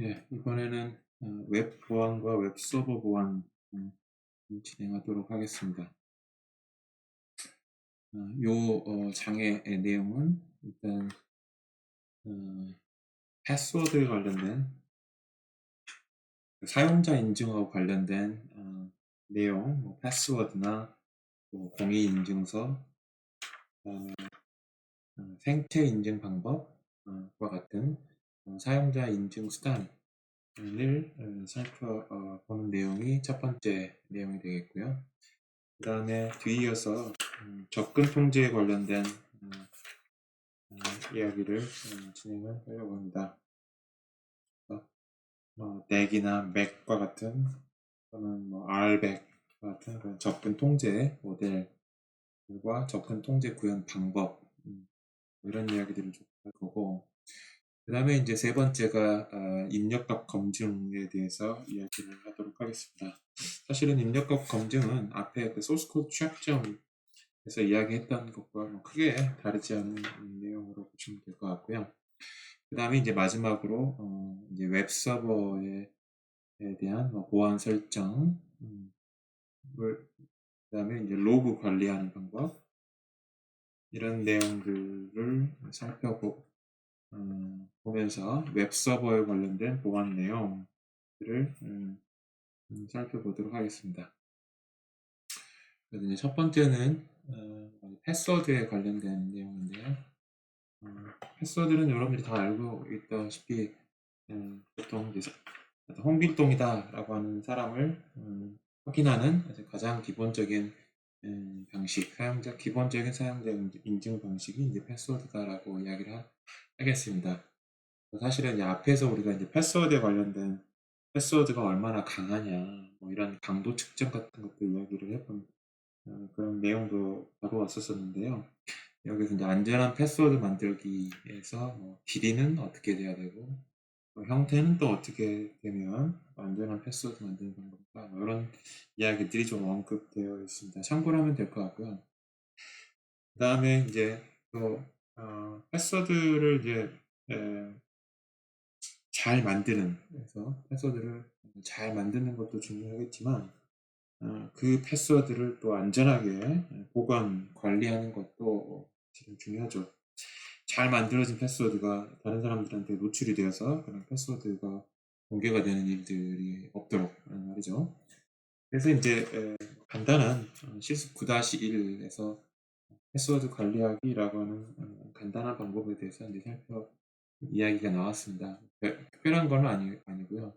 예, 이번에는 웹 보안과 웹 서버 보안 진행하도록 하겠습니다. 장애의 내용은 일단 패스워드에 관련된 사용자 인증하고 관련된 내용, 패스워드나 공인 인증서, 그다음에 생체 인증 방법과 같은 사용자 인증 수단을 살펴보는 내용이 첫 번째 내용이 되겠고요. 그 다음에 뒤이어서 접근 통제에 관련된 이야기를 진행을 하려고 합니다. 넥이나 맥과 같은 또는 RBAC 같은 그런 접근 통제 모델과 접근 통제 구현 방법 이런 이야기들을 좀 할 거고, 그 다음에 이제 세 번째가 입력값 검증에 대해서 이야기를 하도록 하겠습니다. 사실은 입력값 검증은 앞에 그 소스코드 취약점에서 이야기했던 것과 크게 다르지 않은 내용으로 보시면 될 것 같고요. 그 다음에 이제 마지막으로 이제 웹 서버에 대한 보안 설정, 그 다음에 이제 로그 관리하는 방법, 이런 내용들을 보면서 웹 서버에 관련된 보안 내용들을 살펴보도록 하겠습니다. 그래서 이제 첫 번째는 패스워드에 관련된 내용인데요. 패스워드는 여러분들이 다 알고 있다시피 보통 이제 홍길동이다라고 하는 사람을 확인하는 가장 기본적인 기본적인 사용자 인증 방식이 이제 패스워드다라고 이야기를 하겠습니다. 사실은 이제 앞에서 우리가 이제 패스워드에 관련된 패스워드가 얼마나 강하냐, 이런 강도 측정 같은 것도 이야기를 해본 그런 내용도 다루었었는데요. 여기서 이제 안전한 패스워드 만들기에서 길이는 어떻게 돼야 되고, 형태는 또 어떻게 되면 안전한 패스워드 만드는 방법인가, 이런 이야기들이 좀 언급되어 있습니다. 참고로 하면 될 것 같고요. 그 다음에 이제 또 패스워드를 이제 잘 만드는, 그래서 패스워드를 잘 만드는 것도 중요하겠지만 그 패스워드를 또 안전하게 보관, 관리하는 것도 지금 중요하죠. 잘 만들어진 패스워드가 다른 사람들한테 노출이 되어서 그런 패스워드가 공개가 되는 일들이 없도록 말이죠. 그래서 이제 간단한 실습 9-1에서 패스워드 관리하기라고 하는 간단한 방법에 대해서 이제 이야기가 나왔습니다. 특별한 건 아니고요.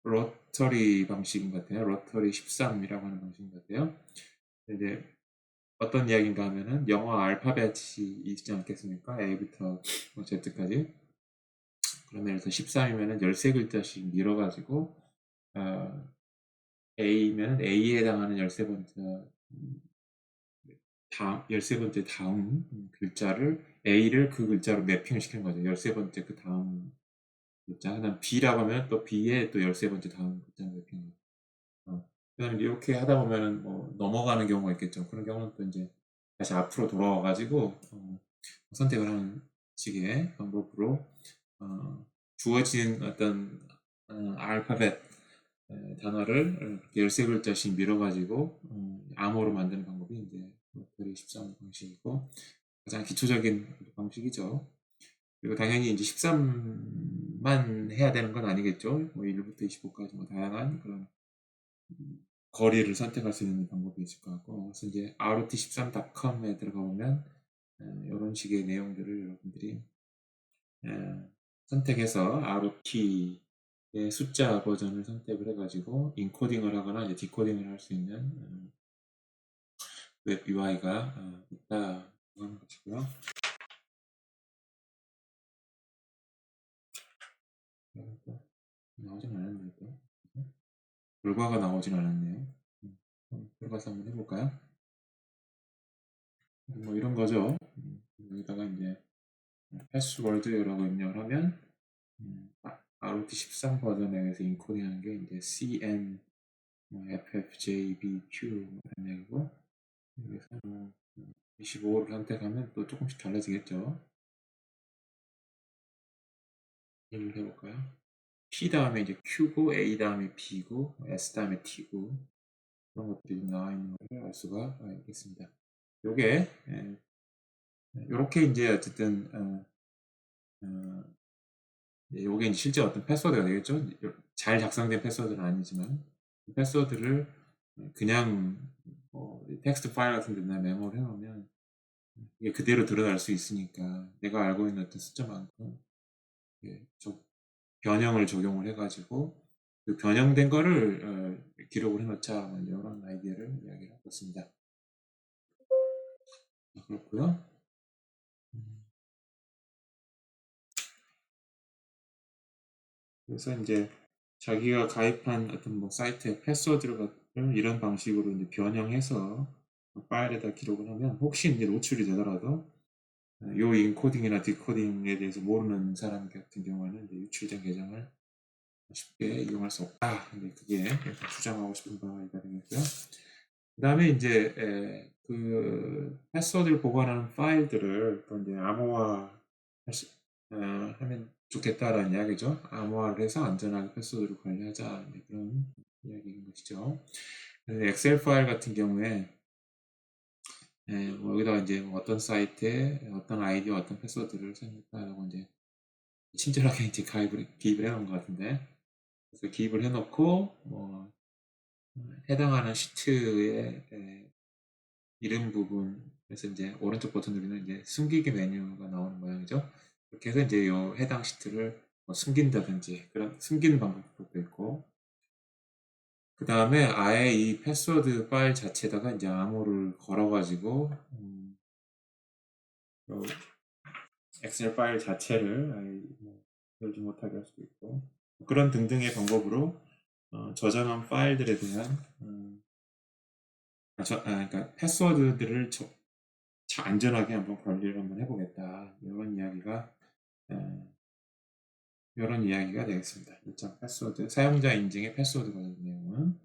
로터리 방식인 것 같아요. 로터리 13이라고 하는 방식인 것 같아요. 이제 어떤 이야기인가 하면은 영어 알파벳이 있지 않겠습니까? A부터 Z까지. 그러면 그래서 13이면은 13글자씩 밀어가지고 A면 A에 해당하는 13번째 다음 글자를 A를 그 글자로 매핑을 시키는 거죠. 13번째 그 다음 글자. 그다음 B라고 하면 또 B에 또 13번째 다음 글자 매핑. 그다음에 이렇게 하다 보면은 넘어가는 경우가 있겠죠. 그런 경우는 또 이제 다시 앞으로 돌아와가지고 선택을 하는 식의 방법으로 주어진 어떤 알파벳 단어를 13글자씩 밀어가지고 암호로 만드는 방법이 이제 로터리 13 방식이고 가장 기초적인 방식이죠. 그리고 당연히 이제 13만 해야 되는 건 아니겠죠. 1부터 25까지 다양한 그런 거리를 선택할 수 있는 방법이 있을 것 같고, 그래서 이제 rt13.com에 들어가 보면 이런 식의 내용들을 여러분들이 선택해서 ROT의 숫자 버전을 선택을 해가지고 인코딩을 하거나 이제 디코딩을 할 수 있는 웹 UI가 있다고 하는 것이고요. 나오진 않았네요. 또. 결과가 나오진 않았네요. 들어가서 한번 해볼까요? 이런 거죠. 여기다가 이제 패스워드라고 입력을 하면 ROT13 버전에 의해서 인코딩하는 게 이제 CN, FFJBQ 이런 얘기고, 여기서 25를 선택하면 또 조금씩 달라지겠죠. 얘기를 해볼까요? P 다음에 이제 Q고, A 다음에 B고, S 다음에 T고, 그런 것들이 좀 나와 있는 걸 알 수가 있겠습니다. 요게, 요렇게 이제 어쨌든, 요게 이제 실제 어떤 패스워드가 되겠죠? 잘 작성된 패스워드는 아니지만, 그 패스워드를 그냥 텍스트 파일 같은 데나 메모를 해놓으면 이게 그대로 드러날 수 있으니까 내가 알고 있는 어떤 숫자만큼 좀 변형을 적용을 해가지고 그 변형된 거를 기록을 해놓자 이런 아이디어를 이야기를 하고 있습니다. 그렇고요. 그래서 이제 자기가 가입한 어떤 뭐 사이트의 패스워드를 이런 방식으로 이제 변형해서 파일에다 기록을 하면 혹시 이제 노출이 되더라도 요 인코딩이나 디코딩에 대해서 모르는 사람 같은 경우에는 이제 유출된 계정을 쉽게 이용할 수 없다. 근데 그게 주장하고 싶은 바가 되겠고요. 그 다음에 이제 그 패스워드를 보관하는 파일들을 또 이제 암호화 하면 좋겠다라는 이야기죠. 암호화를 해서 안전하게 패스워드를 관리하자 그런 이야기인 것이죠. 엑셀 파일 같은 경우에 뭐 여기다가 이제 어떤 사이트에 어떤 아이디와 어떤 패스워드를 사용했다라고 이제 친절하게 이제 기입을 해놓은 것 같은데, 그래서 기입을 해놓고 뭐 해당하는 시트의 이름 부분에서 이제 오른쪽 버튼 누르면 이제 숨기기 메뉴가 나오는 모양이죠. 이렇게 해서 이제 요 해당 시트를 뭐 숨긴다든지 그런 숨기는 방법도 있고, 그 다음에 아예 이 패스워드 파일 자체에다가 이제 암호를 걸어가지고 엑셀 파일 자체를 아예 뭐 열지 못하게 할 수도 있고, 그런 등등의 방법으로 저장한 파일들에 대한 그러니까 패스워드들을 안전하게 한번 관리를 한번 해보겠다, 이런 이야기가 되겠습니다. 일정 패스워드, 사용자 인증의 패스워드 관련 내용은.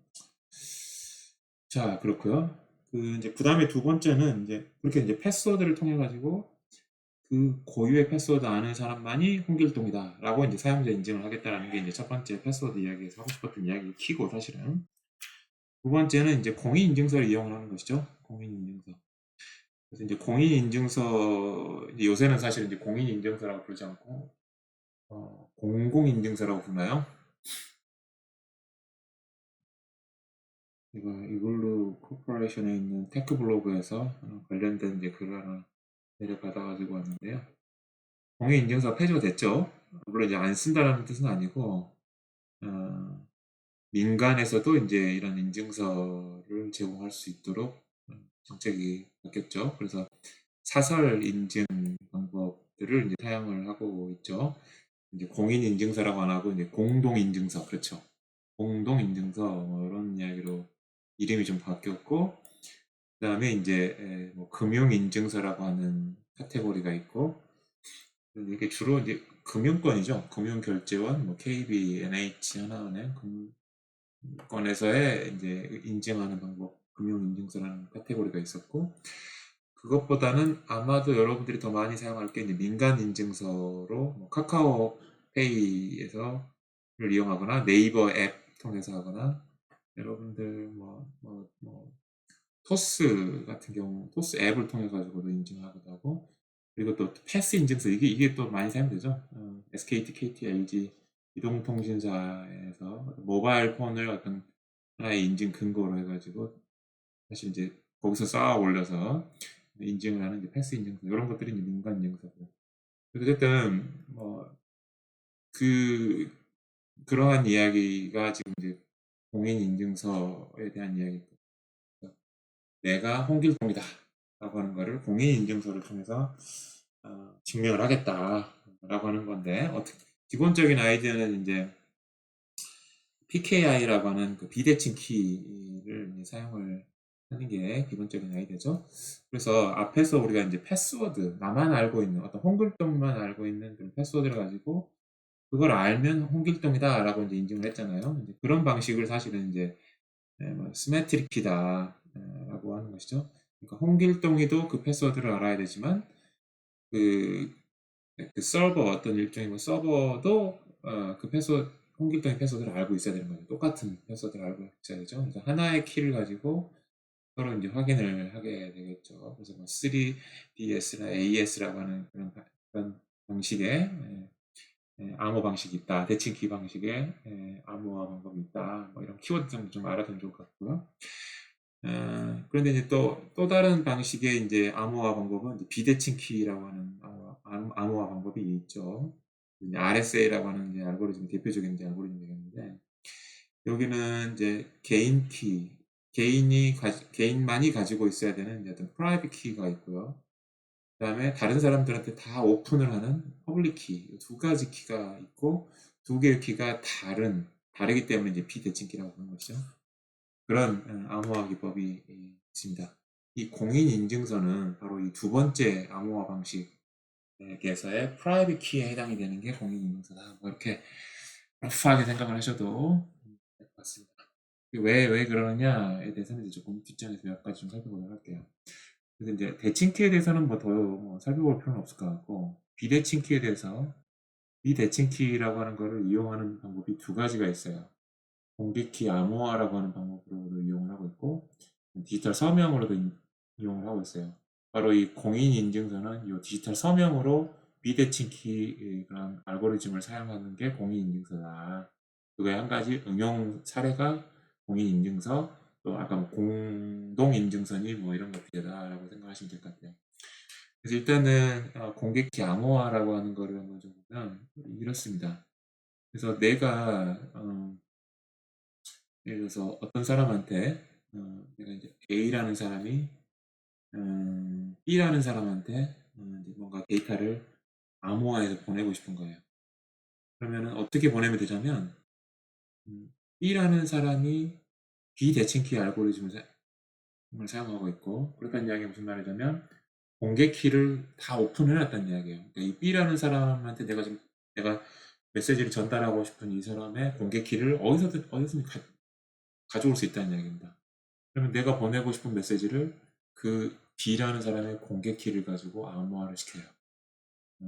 자, 그렇고요. 그 다음에 두 번째는 이제 그렇게 이제 패스워드를 통해 가지고 그 고유의 패스워드 아는 사람만이 홍길동이다라고 이제 사용자 인증을 하겠다라는 게 이제 첫 번째 패스워드 이야기에서 하고 싶었던 이야기 키고, 사실은 두 번째는 이제 공인인증서를 이용을 하는 것이죠. 공인인증서. 그래서 이제 공인인증서, 요새는 사실 이제 공인인증서라고 부르지 않고 공공인증서라고 부르나요? 이걸로 코퍼레이션에 있는 테크 블로그에서 관련된 이제 글 하나 내려받아가지고 왔는데요. 공인인증서 폐지가 됐죠. 물론 이제 안 쓴다는 뜻은 아니고 민간에서도 이제 이런 인증서를 제공할 수 있도록 정책이 바뀌었죠. 그래서 사설 인증 방법들을 이제 사용을 하고 있죠. 이제 공인 인증서라고 안 하고 이제 공동 인증서, 그렇죠. 공동 인증서 뭐 이런 이야기로 이름이 좀 바뀌었고, 그다음에 이제 뭐 금융 인증서라고 하는 카테고리가 있고, 이게 주로 이제 금융권이죠. 금융결제원, 뭐 KB, NH, 하나은행, 건에서의 이제 인증하는 방법, 금융인증서라는 카테고리가 있었고, 그것보다는 아마도 여러분들이 더 많이 사용할 게 이제 민간 인증서로 뭐 카카오페이에서를 이용하거나 네이버 앱 통해서 하거나, 여러분들 토스 같은 경우 토스 앱을 통해 가지고도 인증하기도 하고, 그리고 또 패스 인증서, 이게 또 많이 사용되죠. SKT, KT, LG 이동통신사에서 모바일 폰을 어떤 하나의 인증 근거로 해가지고 사실 이제 거기서 쌓아 올려서 인증을 하는 이제 패스 인증서, 이런 것들이 이제 민간 인증서고. 어쨌든 그러한 이야기가 지금 이제 공인 인증서에 대한 이야기. 내가 홍길동이다 라고 하는 거를 공인 인증서를 통해서 증명을 하겠다 라고 하는 건데, 기본적인 아이디어는 이제 PKI라고 하는 그 비대칭 키를 사용을 하는 게 기본적인 아이디어죠. 그래서 앞에서 우리가 이제 패스워드, 나만 알고 있는 어떤 홍길동만 알고 있는 그런 패스워드를 가지고 그걸 알면 홍길동이다 라고 이제 인증을 했잖아요. 이제 그런 방식을 사실은 이제 시메트릭 키다 라고 하는 것이죠. 그러니까 홍길동이도 그 패스워드를 알아야 되지만 그 그 서버 어떤 일종의 뭐 서버도 그 패스워드 홍길동의 패스워드를 알고 있어야 되는 거죠. 똑같은 패스워드를 알고 있어야 되죠. 그래서 하나의 키를 가지고 서로 이제 확인을 하게 되겠죠. 그래서 뭐 3DS나 AES라고 하는 그런 방식의 암호 방식이 있다. 대칭키 방식의 암호화 방법이 있다. 뭐 이런 키워드 좀 알아두면 좋을 것 같고요. 그런데 이제 또 다른 방식의 이제 암호화 방법은 이제 비대칭키라고 하는 암호화 방법이 있죠. 이제 RSA라고 하는 이제 알고리즘, 대표적인 이제 알고리즘이겠는데, 여기는 이제 개인만이 가지고 있어야 되는 이제 어떤 프라이빗 키가 있고요. 그 다음에 다른 사람들한테 다 오픈을 하는 퍼블릭 키, 두 가지 키가 있고, 두 개의 키가 다르기 때문에 이제 비대칭키라고 하는 것이죠. 그런 암호화 기법이 있습니다. 이 공인인증서는 바로 이 두 번째 암호화 방식에서의 프라이빗 키에 해당이 되는 게 공인인증서다. 뭐 이렇게 러프하게 생각을 하셔도 될 것 같습니다. 왜 그러느냐에 대해서는 이제 조금 뒷장에서 몇 가지 좀 살펴보도록 할게요. 그래서 이제 대칭키에 대해서는 뭐 더 살펴볼 필요는 없을 것 같고, 비대칭키에 대해서 비대칭키라고 하는 것을 이용하는 방법이 두 가지가 있어요. 공개키 암호화라고 하는 방법으로도 이용을 하고 있고, 디지털 서명으로도 이용을 하고 있어요. 바로 이 공인인증서는 이 디지털 서명으로 비대칭키 그런 알고리즘을 사용하는 게 공인인증서다. 그거의 한 가지 응용 사례가 공인인증서, 또 아까 뭐 공동인증서니 뭐 이런 것들이다라고 생각하시면 될 것 같아요. 그래서 일단은 공개키 암호화라고 하는 거를 한번 좀 보면 이렇습니다. 그래서 내가 예를 들어서 어떤 사람한테 내가 이제 A라는 사람이 B라는 사람한테 이제 뭔가 데이터를 암호화해서 보내고 싶은 거예요. 그러면은 어떻게 보내면 되냐면 B라는 사람이 비대칭키 알고리즘을 사용하고 있고, 그렇다는 이야기가 무슨 말이냐면 공개 키를 다 오픈해놨다는 이야기예요. 그러니까 이 B라는 사람한테 내가 메시지를 전달하고 싶은 이 사람의 공개 키를 어디서든 가져올 수 있다는 이야기입니다. 그러면 내가 보내고 싶은 메시지를 그 B라는 사람의 공개 키를 가지고 암호화를 시켜요.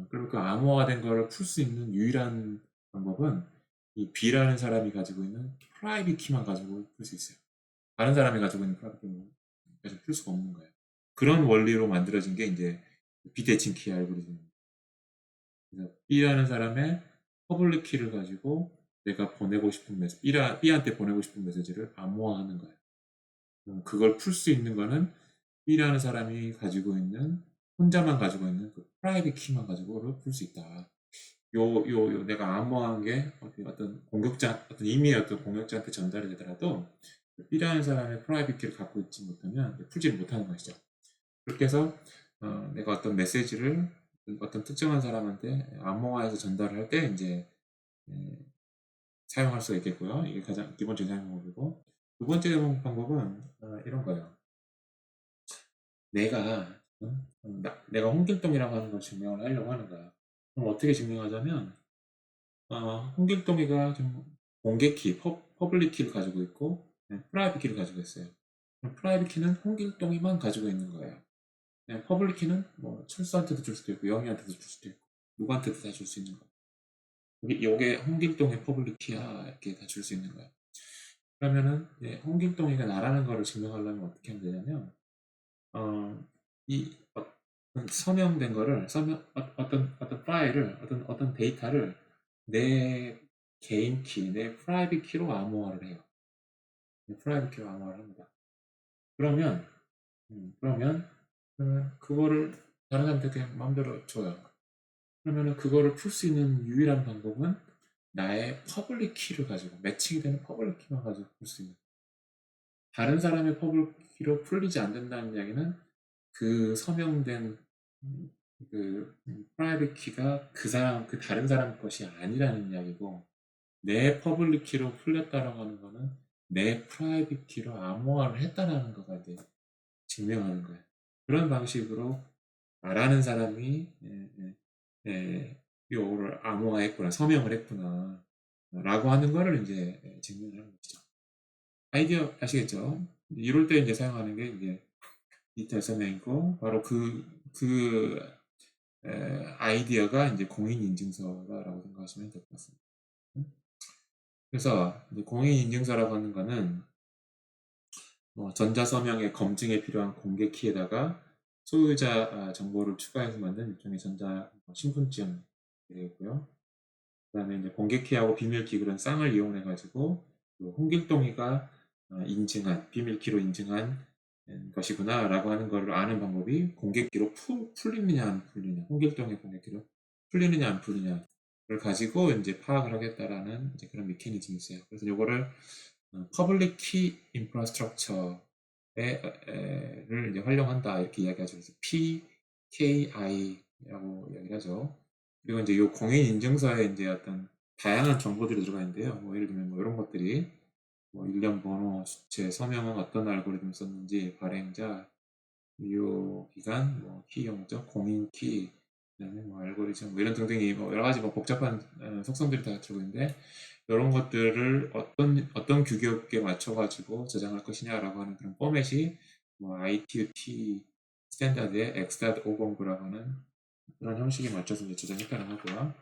그리고 그 암호화된 거를 풀 수 있는 유일한 방법은 이 B라는 사람이 가지고 있는 프라이빗 키만 가지고 풀 수 있어요. 다른 사람이 가지고 있는 프라이빗 키는 가지고 풀 수가 없는 거예요. 그런 원리로 만들어진 게 이제 비대칭 키 알고리즘입니다. 그래서 B라는 사람의 퍼블릭 키를 가지고 내가 보내고 싶은 B한테 보내고 싶은 메시지를 암호화하는 거예요. 그걸 풀 수 있는 거는 B라는 사람이 혼자만 가지고 있는 그 프라이빗 키만 가지고를 풀 수 있다. 내가 암호한 게 어떤 임의의 어떤 공격자한테 전달이 되더라도 B라는 사람의 프라이빗 키를 갖고 있지 못하면 풀지를 못하는 것이죠. 그렇게 해서 내가 어떤 메시지를 어떤 특정한 사람한테 암호화해서 전달을 할 때 이제 사용할 수가 있겠고요. 이게 가장 기본적인 사용 방법이고, 두 번째 사용 방법은 이런 거예요. 내가 홍길동이라고 하는 걸 증명을 하려고 하는 거야. 그럼 어떻게 증명하자면, 홍길동이가 좀 공개 키, 퍼블릭 키를 가지고 있고, 프라이빗 키를 가지고 있어요. 그럼 프라이빗 키는 홍길동이만 가지고 있는 거예요. 퍼블릭 키는 뭐 철수한테도 줄 수도 있고, 영희한테도 줄 수도 있고, 누구한테도 다 줄 수 있는 거예요. 요게 홍길동의 퍼블릭 키야, 이렇게 다 줄 수 있는 거예요. 그러면은, 홍길동이가 나라는 거를 증명하려면 어떻게 하면 되냐면, 이 서명된 거를 어떤 파일을 어떤 데이터를 내 개인 키, 내 프라이빗 키로 암호화를 해요. 프라이빗 키로 암호화를 합니다. 그러면 그거를 다른 사람한테 그냥 마음대로 줘요. 그러면은 그거를 풀 수 있는 유일한 방법은 나의 퍼블릭 키를 가지고 매칭이 되는 퍼블릭 키만 가지고 풀 수 있는. 다른 사람의 퍼블릭 키로 풀리지 않는다는 이야기는 그 서명된 그 프라이빗 키가 그 다른 사람 것이 아니라는 이야기고, 내 퍼블릭 키로 풀렸다라고 하는 거는 내 프라이빗 키로 암호화를 했다라는 거가 이제 증명하는 거예요. 그런 방식으로 말하는 사람이 요거를 암호화했구나, 서명을 했구나 라고 하는 거를 이제 증명을 하는 것이죠. 아이디어 아시겠죠? 이럴 때 이제 사용하는 게 이제 디지털 서명이고, 바로 그 아이디어가 이제 공인인증서라고 생각하시면 될 것 같습니다. 그래서 공인인증서라고 하는 거는 전자서명의 검증에 필요한 공개 키에다가 소유자 정보를 추가해서 만든 일종의 전자 신분증이 되겠고요. 그 다음에 이제 공개 키하고 비밀 키 그런 쌍을 이용해 가지고 홍길동이가 인증한 비밀 키로 인증한 것이구나 라고 하는 것을 아는 방법이 공개 키로 풀리느냐 안 풀리냐, 홍길동의 공개 키로 풀리느냐 안 풀리냐를 가지고 이제 파악을 하겠다라는 이제 그런 메커니즘이 있어요. 그래서 요거를 Public Key Infrastructure를 이제 활용한다 이렇게 이야기하죠. 그래서 PKI라고 이야기를 하죠. 그리고 이제 이 공인 인증서에 이제 어떤 다양한 정보들이 들어가 있는데요. 뭐 예를 들면 뭐 이런 것들이 뭐 일련 번호, 수체, 서명은 어떤 알고리즘 썼는지, 발행자, 유효 기간, 뭐 키 영적, 공인 키, 그다음에 뭐 알고리즘, 뭐 이런 등등이 뭐 여러 가지 뭐 복잡한 속성들이 다 들어가 있는데 이런 것들을 어떤 규격에 맞춰가지고 저장할 것이냐라고 하는 그런 포맷이 뭐 ITU-T 스탠다드의 X.509라고 하는 그런 형식에 맞춰서 이제 저장했다는 거고요.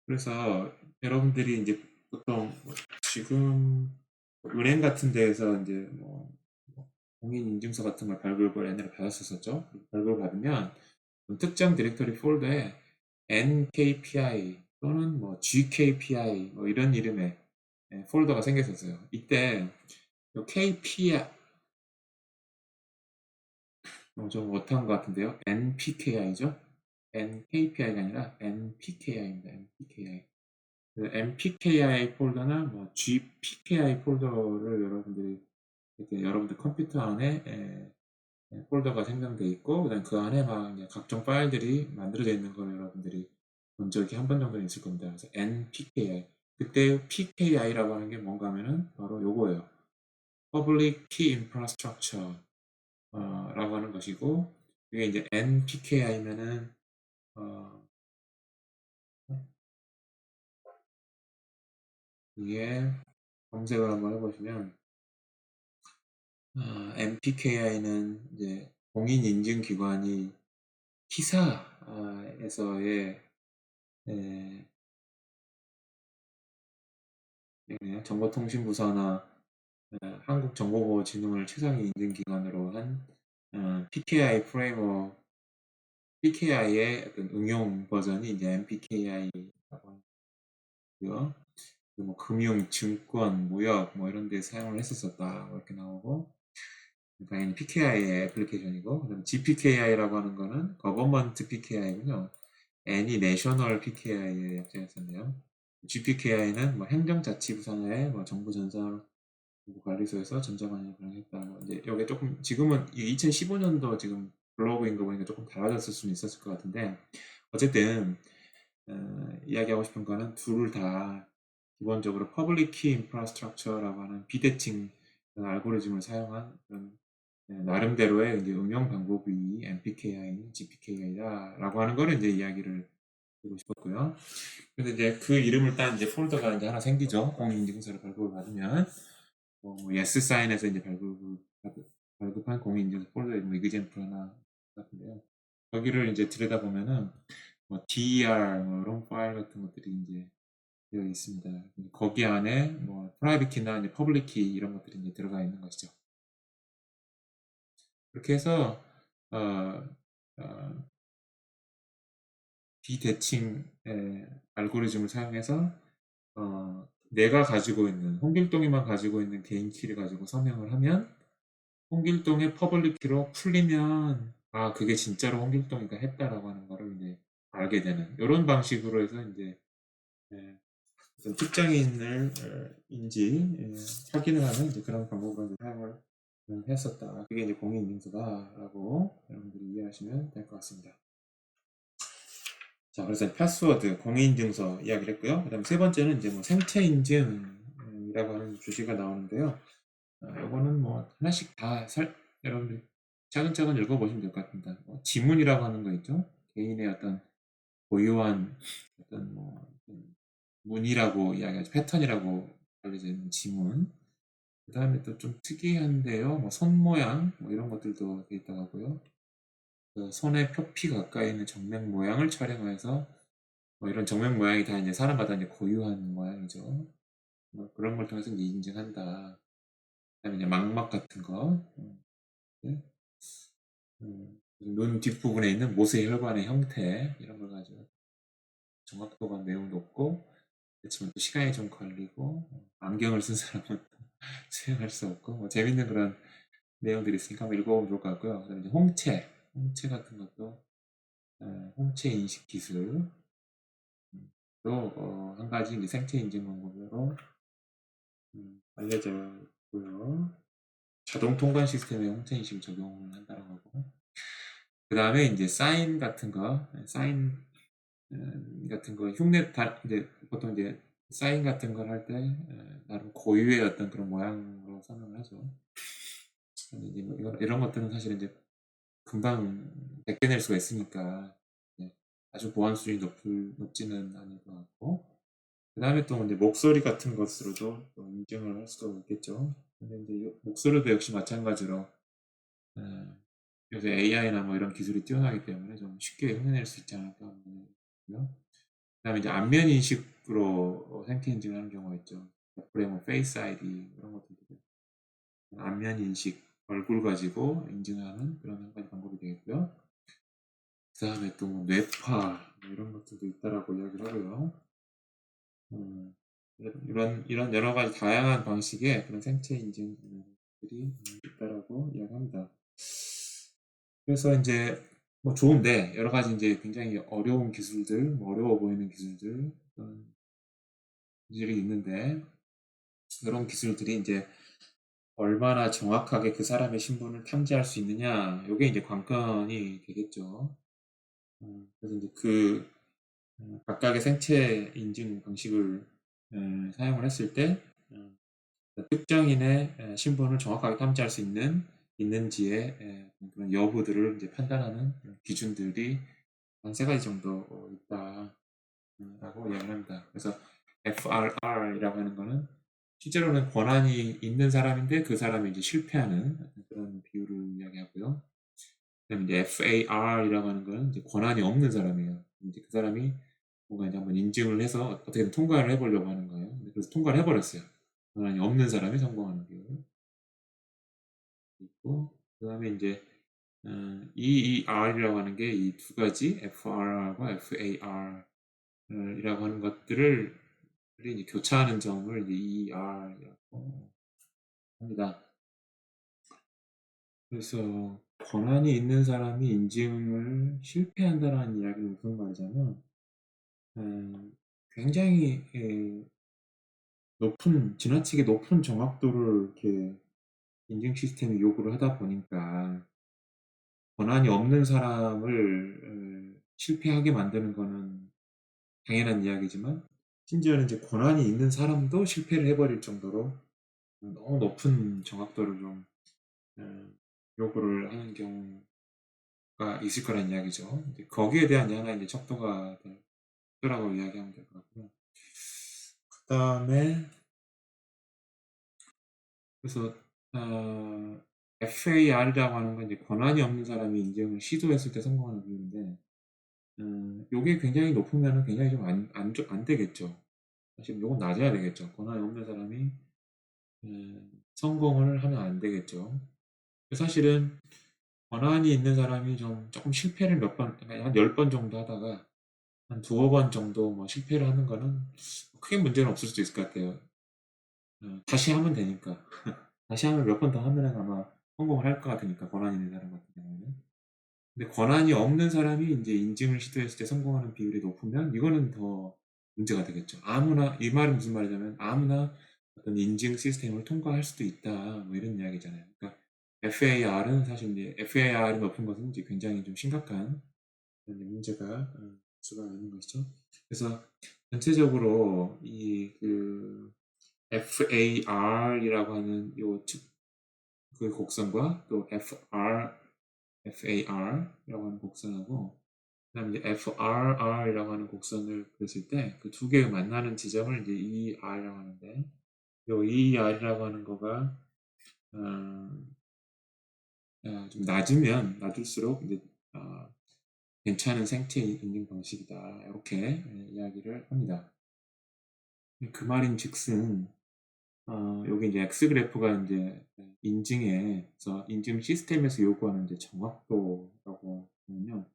그래서 여러분들이 이제 보통 지금 은행 같은 데에서 이제 뭐 공인인증서 같은 걸 발급을 옛날에 받았었죠. 발급을 받으면 특정 디렉터리 폴더에 NKPI 또는 뭐 GKPI 뭐 이런 이름의 폴더가 생겼었어요. 이때 KPI 좀 못한 것 같은데요. NPKI죠. NKPI가 아니라 NPKI입니다. NPKI. NPKI 폴더나 뭐 GPKI 폴더를 여러분들이 이렇게 여러분들 컴퓨터 안에 폴더가 생성돼 있고 그다음 그 안에 막 이제 각종 파일들이 만들어져 있는 걸 여러분들이 본 적이 한 번 정도는 있을 겁니다. 그래서 NPKI 그때 PKI라고 하는 게 뭔가 하면은 바로 요거예요. Public Key Infrastructure 라고 하는 것이고 이게 이제 NPKI면은 이게 검색을 한번 해보시면 NPKI는 이제 공인인증기관이 T사에서의 정보통신부사나 한국정보보호진흥원을 최상위 인증기관으로 한 PKI 프레임워크, PKI의 어떤 응용 버전이 이제 NPKI라고 하고요. 뭐 금융, 증권, 무역 뭐 이런 데 사용을 했었었다 뭐 이렇게 나오고 당연히 PKI의 애플리케이션이고 그다음 GPKI라고 하는 거는 Government PKI군요. N이 National PKI의 약자였었네요. GPKI는 뭐 행정자치부 산하의 뭐 정부 전산 관리소에서 전자관리를 발행했다. 뭐 이제 여기 조금 지금은 2015년도 지금 블로그인 거 보니까 조금 달라졌을 수는 있었을 것 같은데 어쨌든 이야기하고 싶은 거는 둘을 다 기본적으로 Public Key Infrastructure라고 하는 비대칭 알고리즘을 사용한 그런 나름대로의 이제 응용 방법이 NPKI, GPKI다라고 하는 거를 이제 이야기를 드리고 싶었고요. 그래서 이제 그 이름을 딴 이제 폴더가 이제 하나 생기죠. 공인인증서를 발급을 받으면 뭐 예스 사인에서 이제 발급한 공인인증서 폴더의 뭐 이그젠플 하나 같은데요. 거기를 이제 들여다보면은 뭐 DER 뭐 이런 파일 같은 것들이 이제 되어 있습니다. 거기 안에 뭐 프라이빗 키나 이제 퍼블릭 키 이런 것들이 이제 들어가 있는 것이죠. 그렇게 해서 어, 어, 비대칭 알고리즘을 사용해서 내가 가지고 있는 홍길동이만 가지고 있는 개인 키를 가지고 서명을 하면 홍길동의 퍼블릭 키로 풀리면 아 그게 진짜로 홍길동이가 했다라고 하는 거를 이제 알게 되는 이런 방식으로 해서 이제 어떤 특정인을 인지 확인을 하는 이제 그런 방법으로 이제 사용을 했었다. 그게 이제 공인인증서다라고 여러분들이 이해하시면 될 것 같습니다. 자, 그래서 패스워드, 공인인증서 이야기를 했고요. 그 다음에 세 번째는 이제 뭐 생체인증이라고 하는 주제가 나오는데요. 이거는 뭐 하나씩 다 여러분들 차근차근 읽어보시면 될 것 같습니다. 지문이라고 하는 거 있죠? 개인의 어떤 고유한 어떤 뭐 문이라고 이야기하죠. 패턴이라고 알려져 있는 지문. 그 다음에 또 좀 특이한데요. 뭐 손 모양 뭐 이런 것들도 돼 있다고 하고요. 그 손의 표피 가까이 있는 정맥 모양을 촬영해서 뭐 이런 정맥 모양이 다 이제 사람마다 이제 고유한 모양이죠. 뭐 그런 걸 통해서 이제 인증한다. 그다음에 이제 망막 같은 거, 네. 눈 뒷부분에 있는 모세 혈관의 형태 이런 걸 가지고 정확도가 매우 높고 그렇지만 또 시간이 좀 걸리고 안경을 쓴 사람은 또 수행할 수 없고 뭐 재밌는 그런 내용들이 있으니까 한번 읽어보면 좋을 것 같고요. 그다음에 이제 홍채 같은 것도 홍채 인식 기술도 한 가지 이제 생체 인증 방법으로 알려져 있고요. 자동 통관 시스템에 홍채 인식을 적용을 한다고 하고 그 다음에 이제 사인 같은 거 같은 거 흉내 이제 보통 이제 사인 같은 걸 할 때 나름 고유의 어떤 그런 모양으로 설명을 하죠. 근데 이제 뭐 이런 것들은 사실 이제 금방 벗겨낼 수가 있으니까 아주 보안 수준이 높지는 않을 것 같고 그 다음에 또 이제 목소리 같은 것으로도 또 인증을 할 수가 있겠죠. 근데 이제 목소리도 역시 마찬가지로 요새 AI나 뭐 이런 기술이 뛰어나기 때문에 좀 쉽게 흉내낼 수 있지 않을까 하는 생각이고요. 그다음에 이제 안면 인식으로 생체 인증을 하는 경우가 있죠. 애플의 뭐 페이스 아이디 이런 것들도 안면 인식 얼굴 가지고 인증하는 그런 한 가지 방법이 되겠고요. 그다음에 또뭐 뇌파 뭐 이런 것들도 있다라고 이야기를 하고요. 이런 여러 가지 다양한 방식의 그런 생체 인증들이 있다라고 이야기합니다. 그래서 이제 뭐 좋은데 여러 가지 이제 굉장히 어려운 기술들, 뭐 어려워 보이는 기술들 그런 기술이 있는데 이런 기술들이 이제 얼마나 정확하게 그 사람의 신분을 탐지할 수 있느냐, 이게 이제 관건이 되겠죠. 그래서 이제 각각의 생체 인증 방식을 사용을 했을 때 특정인의 신분을 정확하게 탐지할 수 있는지의 그런 여부들을 이제 판단하는 기준들이 한 세 가지 정도 있다라고 이야기를 합니다. 그래서 FRR이라고 하는 거는 실제로는 권한이 있는 사람인데 그 사람이 이제 실패하는 그런 비율을 이야기하고요. 그다음에 이제 FAR이라고 하는 거는 이제 권한이 없는 사람이에요. 이제 그 사람이 뭔가 이제 한번 인증을 해서 어떻게든 통과를 해보려고 하는 거예요. 그래서 통과를 해버렸어요. 권한이 없는 사람이 성공하는 비율. 있고, 그 다음에 이제 EER이라고 하는 게 이 두 가지 FRR과 FAR이라고 하는 것들을 이제 교차하는 점을 이제 EER이라고 합니다. 그래서 권한이 있는 사람이 인증을 실패한다라는 이야기는 무슨 말이냐면 굉장히 지나치게 높은 정확도를 이렇게 인증 시스템이 요구를 하다 보니까 권한이 없는 사람을 실패하게 만드는 거는 당연한 이야기지만 심지어는 이제 권한이 있는 사람도 실패를 해버릴 정도로 너무 높은 정확도를 좀 요구를 하는 경우가 있을 거란 이야기죠. 거기에 대한 하나 이제 척도가 될 거라고 이야기하면 될 것 같고요. 그 다음에 그래서 FAR이라고 하는 건 이제 권한이 없는 사람이 인증을 시도했을 때 성공하는 비율인데 요게 굉장히 높으면 굉장히 좀 안 되겠죠. 사실 요건 낮아야 되겠죠. 권한이 없는 사람이 성공을 하면 안 되겠죠. 사실은 권한이 있는 사람이 좀 조금 실패를 한 10번 정도 하다가 한 두어 번 정도 뭐 실패를 하는 거는 크게 문제는 없을 수도 있을 것 같아요. 다시 하면 되니까. 다시 하면 몇 번 더 하면 아마 성공을 할 것 같으니까, 권한이 있는 사람 같은 경우는. 근데 권한이 없는 사람이 이제 인증을 시도했을 때 성공하는 비율이 높으면 이거는 더 문제가 되겠죠. 이 말은 무슨 말이냐면 아무나 어떤 인증 시스템을 통과할 수도 있다. 뭐 이런 이야기잖아요. 그러니까 FAR은 사실 이제 FAR이 높은 것은 이제 굉장히 좀 심각한 그런 문제가 수가 있는 것이죠. 그래서 전체적으로 FAR이라고 하는 그 곡선과 또 FAR이라고 하는 곡선하고 그다음에 이제 FRR이라고 하는 곡선을 그렸을 때 그 두 개 만나는 지점을 이제 ER이라고 하는데 이 ER이라고 하는 거가 좀 낮을수록 이제 어, 괜찮은 생체 인증 방식이다. 이렇게 이야기를 합니다. 그 말인즉슨 여기 이제 X 그래프가 이제 인증에서 인증 시스템에서 요구하는 이제 정확도라고 하면요.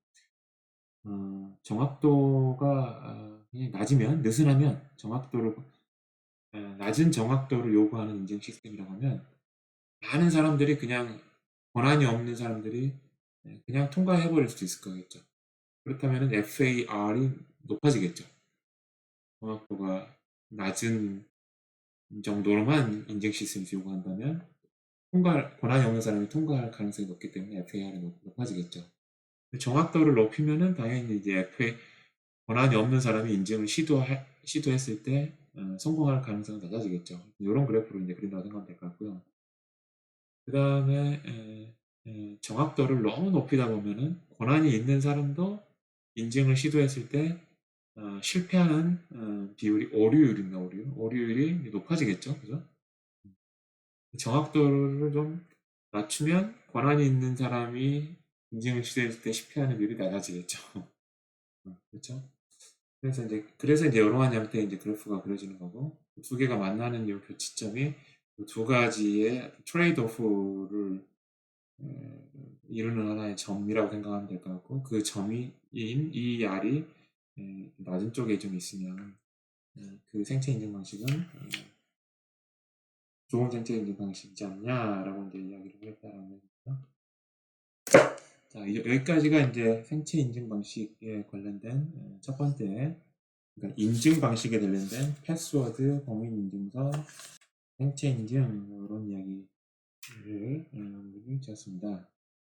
정확도가 그냥 낮으면 느슨하면 정확도를 낮은 정확도를 요구하는 인증 시스템이라고 하면 많은 사람들이 그냥 권한이 없는 사람들이 그냥 통과해 버릴 수도 있을 거겠죠. 그렇다면 FAR이 높아지겠죠. 정확도가 낮은 정도로만 인증 시스템에서 요구한다면 권한이 없는 사람이 통과할 가능성이 높기 때문에 FAR이 높아지겠죠. 정확도를 높이면은 당연히 이제 권한이 없는 사람이 인증을 시도했을 때 성공할 가능성이 낮아지겠죠. 이런 그래프로 이제 그린다고 생각하면 될 것 같고요. 그 다음에 정확도를 너무 높이다 보면은 권한이 있는 사람도 인증을 시도했을 때 실패하는 비율이 오류율입니다. 오류율이 높아지겠죠. 그죠? 정확도를 좀 낮추면 권한이 있는 사람이 인증을 시도했을 때 실패하는 비율이 낮아지겠죠. 그렇죠? 그래서 이제 이러한 형태의 이제 그래프가 그려지는 거고 두 개가 만나는 이 교치점이 두 가지의 트레이드 오프를 이루는 하나의 점이라고 생각하면 될 것 같고 그 점인 이 알이 낮은 쪽에 좀 있으면 그 생체 인증 방식은 좋은 생체 인증 방식이지 않냐라고 이제 이야기를 했다라는 겁니다. 자, 여기까지가 이제 생체 인증 방식에 관련된 첫 번째 그러니까 인증 방식에 관련된 패스워드, 범인 인증서, 생체 인증 이런 이야기를 지었습니다.